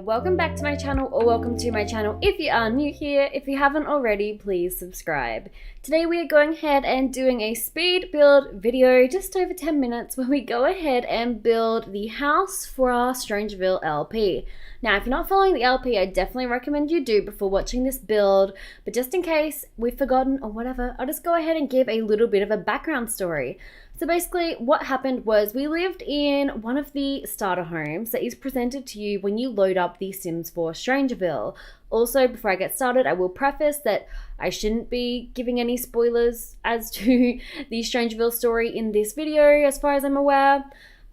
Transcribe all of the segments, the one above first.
welcome back to my channel, or welcome to my channel if you are new here. If you haven't already, please subscribe. Today we are going ahead and doing a speed build video, just over 10 minutes, where we go ahead and build the house for our StrangerVille LP. Now, if you're not following the LP, I definitely recommend you do before watching this build, but just in case we've forgotten or whatever, I'll just go ahead and give a little bit of a background story. So basically what happened was we lived in one of the starter homes that is presented to you when you load up The Sims 4 StrangerVille. Also, before I get started, I will preface that I shouldn't be giving any spoilers as to the StrangerVille story in this video as far as I'm aware.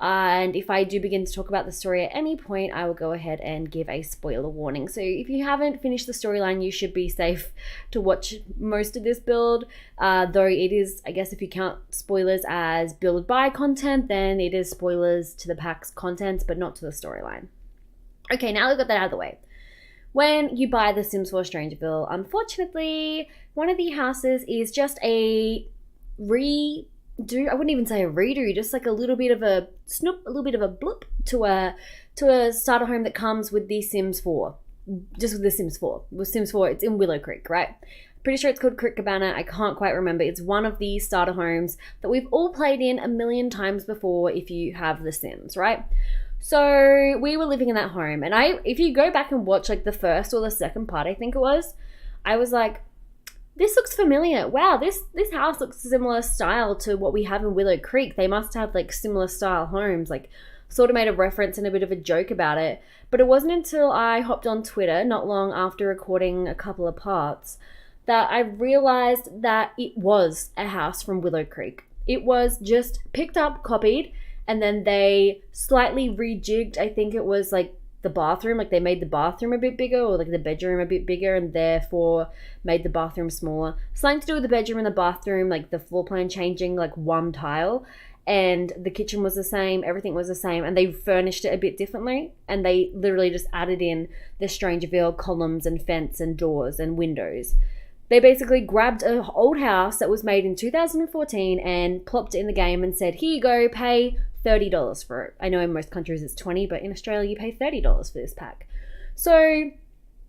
And if I do begin to talk about the story at any point, I will go ahead and give a spoiler warning. So if you haven't finished the storyline, you should be safe to watch most of this build. Though it is, I guess if you count spoilers as build by content, then it is spoilers to the pack's contents, but not to the storyline. Okay, now we've got that out of the way. When you buy The Sims 4 StrangerVille, unfortunately, one of the houses is just a I wouldn't even say a redo, just like a little bit of a snoop, a little bit of a bloop to a starter home that comes with The Sims 4. Just with The Sims 4. With Sims 4, it's in Willow Creek, right? Pretty sure it's called Creek Cabana. I can't quite remember. It's one of the starter homes that we've all played in a million times before if you have The Sims, right? So we were living in that home, and if you go back and watch like the first or the second part, I think it was, I was like, this looks familiar. Wow, this house looks similar style to what we have in Willow Creek. They must have like similar style homes, like sort of made a reference and a bit of a joke about it. But it wasn't until I hopped on Twitter not long after recording a couple of parts that I realized that it was a house from Willow Creek. It was just picked up, copied, and then they slightly rejigged. I think it was like the bathroom, like they made the bathroom a bit bigger, or like the bedroom a bit bigger, and therefore made the bathroom smaller. Something to do with the bedroom and the bathroom, like the floor plan changing like one tile, and the kitchen was the same, everything was the same, and they furnished it a bit differently, and they literally just added in the StrangerVille columns and fence and doors and windows. They basically grabbed an old house that was made in 2014 and plopped it in the game and said, here you go, pay $30 for it. I know in most countries it's $20, but in Australia you pay $30 for this pack. So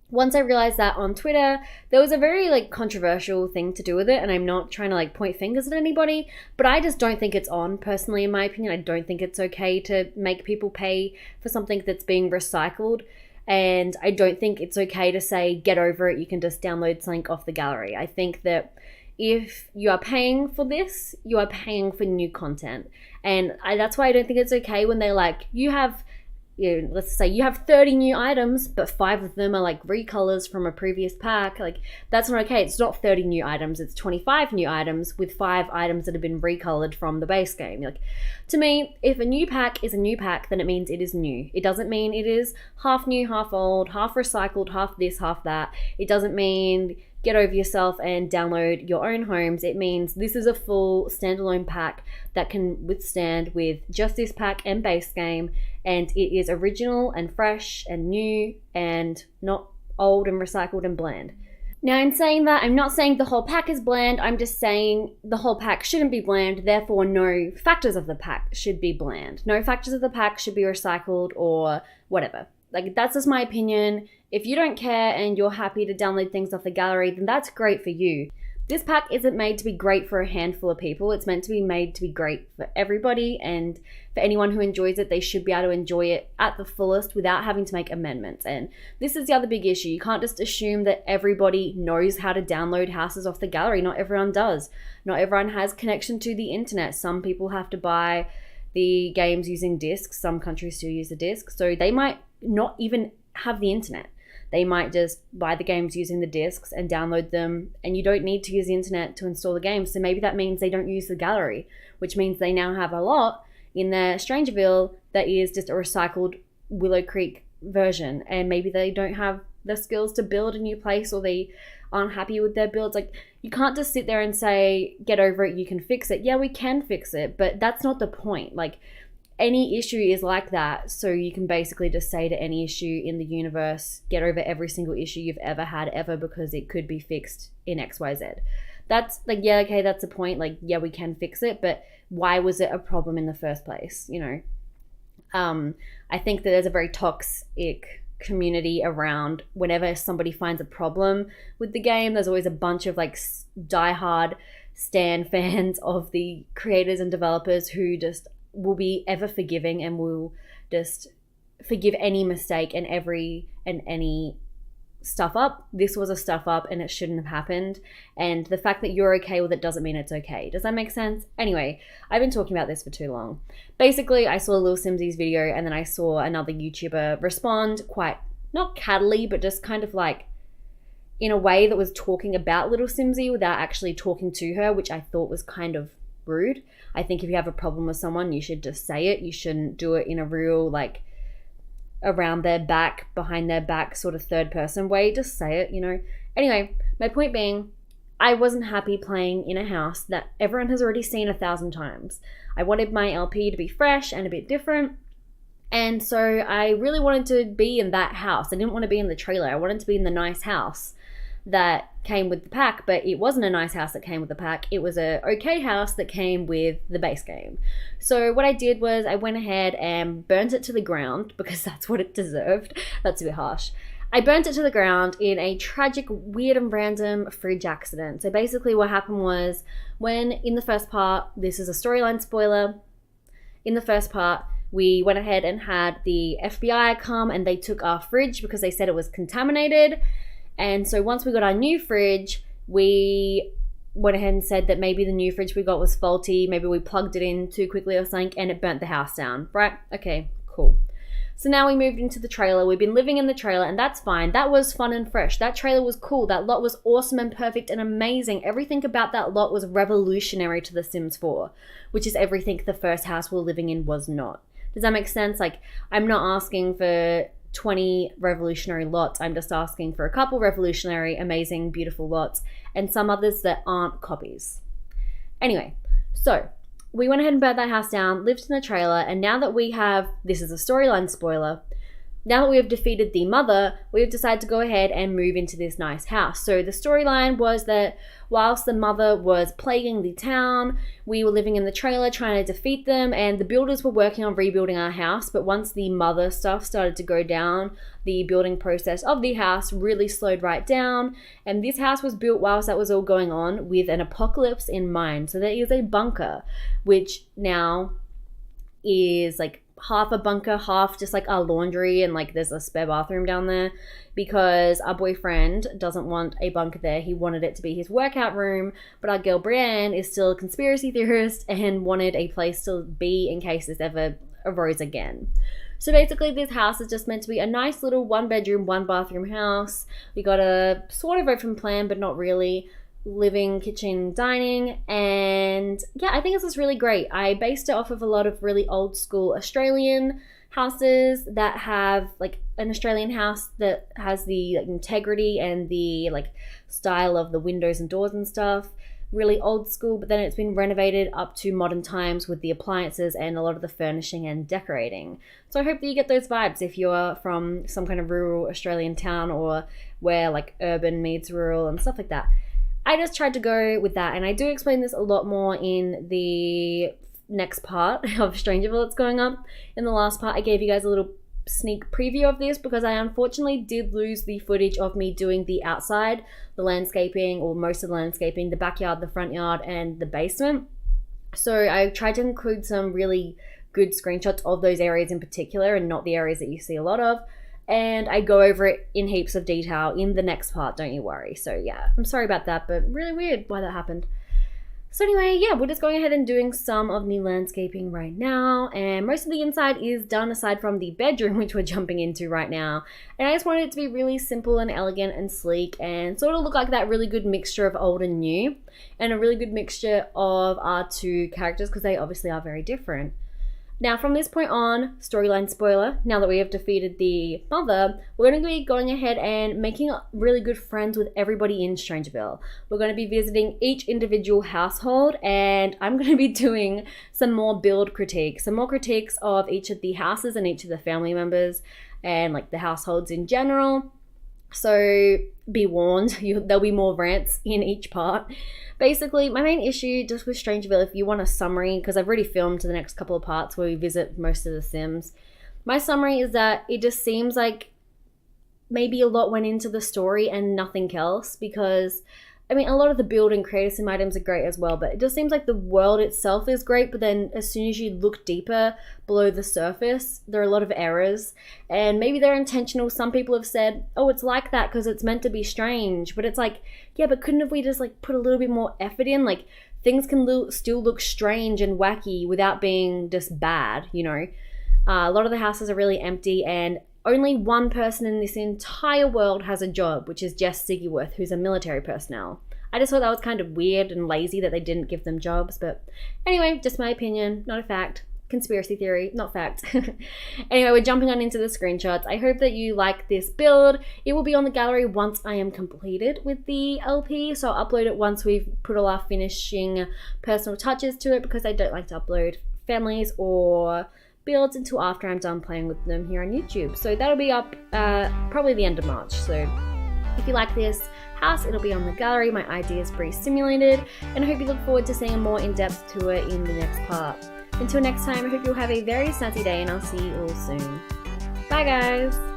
once I realized that on Twitter, there was a very like controversial thing to do with it, and I'm not trying to like point fingers at anybody, but I just don't think it's on, personally, in my opinion. I don't think it's okay to make people pay for something that's being recycled. And I don't think it's okay to say, get over it, you can just download something off the gallery. I think that if you are paying for this, you are paying for new content. And that's why I don't think it's okay when they're like, let's say you have 30 new items, but 5 of them are like recolors from a previous pack. Like, that's not okay. It's not 30 new items. It's 25 new items with 5 items that have been recolored from the base game. Like, to me, if a new pack is a new pack, then it means it is new. It doesn't mean it is half new, half old, half recycled, half this, half that. It doesn't mean get over yourself and download your own homes. It means this is a full standalone pack that can withstand with just this pack and base game, and it is original and fresh and new and not old and recycled and bland. Now, in saying that, I'm not saying the whole pack is bland. I'm just saying the whole pack shouldn't be bland. Therefore, no factors of the pack should be bland. No factors of the pack should be recycled or whatever. Like, that's just my opinion. If you don't care and you're happy to download things off the gallery, then that's great for you. This pack isn't made to be great for a handful of people. It's meant to be made to be great for everybody, and for anyone who enjoys it, they should be able to enjoy it at the fullest without having to make amendments. And this is the other big issue. You can't just assume that everybody knows how to download houses off the gallery. Not everyone does. Not everyone has connection to the internet. Some people have to buy the games using discs. Some countries still use the disc. So they might not even have the internet. They might just buy the games using the discs and download them, and you don't need to use the internet to install the game. So maybe that means they don't use the gallery, which means they now have a lot in their StrangerVille that is just a recycled Willow Creek version, and maybe they don't have the skills to build a new place, or they aren't happy with their builds. Like, you can't just sit there and say, get over it, you can fix it. Yeah, we can fix it, but that's not the point. Like, any issue is like that, so you can basically just say to any issue in the universe, get over every single issue you've ever had ever, because it could be fixed in XYZ. That's like, yeah, okay, that's a point. Like, yeah, we can fix it, but why was it a problem in the first place? You know, I think that there's a very toxic community around whenever somebody finds a problem with the game. There's always a bunch of like diehard stan fans of the creators and developers who just will be ever forgiving and will just forgive any mistake and any stuff up. This was a stuff up and it shouldn't have happened, and the fact that you're okay with it doesn't mean it's okay. Does that make sense? Anyway, I've been talking about this for too long. Basically, I saw Little Simsy's video and then I saw another YouTuber respond quite, not cattily, but just kind of like in a way that was talking about Little Simsy without actually talking to her, which I thought was kind of rude. I think if you have a problem with someone, you should just say it. You shouldn't do it in a real like around their back, behind their back sort of third person way. Just say it, you know. Anyway, my point being, I wasn't happy playing in a house that everyone has already seen 1,000 times. I wanted my LP to be fresh and a bit different, and so I really wanted to be in that house. I didn't want to be in the trailer. I wanted to be in the nice house that came with the pack, but it wasn't a nice house that came with the pack. It was a okay house that came with the base game. So what I did was I went ahead and burnt it to the ground because that's what it deserved. That's a bit harsh. I burnt it to the ground in a tragic, weird and random fridge accident. So basically what happened was, when in the first part, this is a storyline spoiler, in the first part we went ahead and had the FBI come and they took our fridge because they said it was contaminated. And so once we got our new fridge, we went ahead and said that maybe the new fridge we got was faulty. Maybe we plugged it in too quickly or something and it burnt the house down, right? Okay, cool. So now we moved into the trailer. We've been living in the trailer and that's fine. That was fun and fresh. That trailer was cool. That lot was awesome and perfect and amazing. Everything about that lot was revolutionary to The Sims 4, which is everything the first house we're living in was not. Does that make sense? Like, I'm not asking for 20 revolutionary lots. I'm just asking for a couple revolutionary, amazing, beautiful lots and some others that aren't copies. Anyway, so we went ahead and burnt that house down, lived in the trailer, and now that we have, this is a storyline spoiler, now that we have defeated the mother, we have decided to go ahead and move into this nice house. So the storyline was that whilst the mother was plaguing the town, we were living in the trailer trying to defeat them, and the builders were working on rebuilding our house. But once the mother stuff started to go down, the building process of the house really slowed right down. And this house was built whilst that was all going on with an apocalypse in mind. So there is a bunker, which now is like half a bunker, half just like our laundry, and like there's a spare bathroom down there because our boyfriend doesn't want a bunker there. He wanted it to be his workout room, but our girl Brienne is still a conspiracy theorist and wanted a place to be in case this ever arose again. So basically this house is just meant to be a nice little 1-bedroom, 1-bathroom house. We got a sort of open plan, but not really. Living, kitchen, dining, and yeah, I think this is really great. I based it off of a lot of really old school Australian houses that have like an Australian house that has the like integrity and the like style of the windows and doors and stuff. Really old school, but then it's been renovated up to modern times with the appliances and a lot of the furnishing and decorating. So I hope that you get those vibes if you're from some kind of rural Australian town or where like urban meets rural and stuff like that. I just tried to go with that, and I do explain this a lot more in the next part of StrangerVille that's going up. In the last part, I gave you guys a little sneak preview of this because I unfortunately did lose the footage of me doing the outside, the landscaping, or most of the landscaping, the backyard, the front yard, and the basement. So I tried to include some really good screenshots of those areas in particular and not the areas that you see a lot of. And I go over it in heaps of detail in the next part, don't you worry. So yeah, I'm sorry about that, but really weird why that happened. So anyway, yeah, we're just going ahead and doing some of the landscaping right now. And most of the inside is done aside from the bedroom, which we're jumping into right now. And I just wanted it to be really simple and elegant and sleek and sort of look like that really good mixture of old and new. And a really good mixture of our two characters because they obviously are very different. Now, from this point on, storyline spoiler, now that we have defeated the mother, we're going to be going ahead and making really good friends with everybody in StrangerVille. We're going to be visiting each individual household, and I'm going to be doing some more build critiques, some more critiques of each of the houses and each of the family members and like the households in general. So be warned, there'll be more rants in each part. Basically, my main issue just with StrangerVille, if you want a summary, because I've already filmed the next couple of parts where we visit most of the Sims, my summary is that it just seems like maybe a lot went into the story and nothing else, because I mean, a lot of the build and creative sim items are great as well, but it just seems like the world itself is great, but then as soon as you look deeper below the surface, there are a lot of errors, and maybe they're intentional. Some people have said, oh, it's like that because it's meant to be strange, but it's like, yeah, but couldn't have we just like put a little bit more effort in? Like, things can still look strange and wacky without being just bad, you know? A lot of the houses are really empty, and only one person in this entire world has a job, which is Jess Siggyworth, who's a military personnel. I just thought that was kind of weird and lazy that they didn't give them jobs, but anyway, just my opinion, not a fact. Conspiracy theory, not fact. Anyway, we're jumping on into the screenshots. I hope that you like this build. It will be on the gallery once I am completed with the LP, so I'll upload it once we've put all our finishing personal touches to it, because I don't like to upload families or builds until after I'm done playing with them here on YouTube. So that'll be up probably the end of March. So if you like this house, it'll be on the gallery. My ID is Bree Simulated, and I hope you look forward to seeing a more in-depth tour in the next part. Until next time, I hope you'll have a very snazzy day, and I'll see you all soon. Bye guys!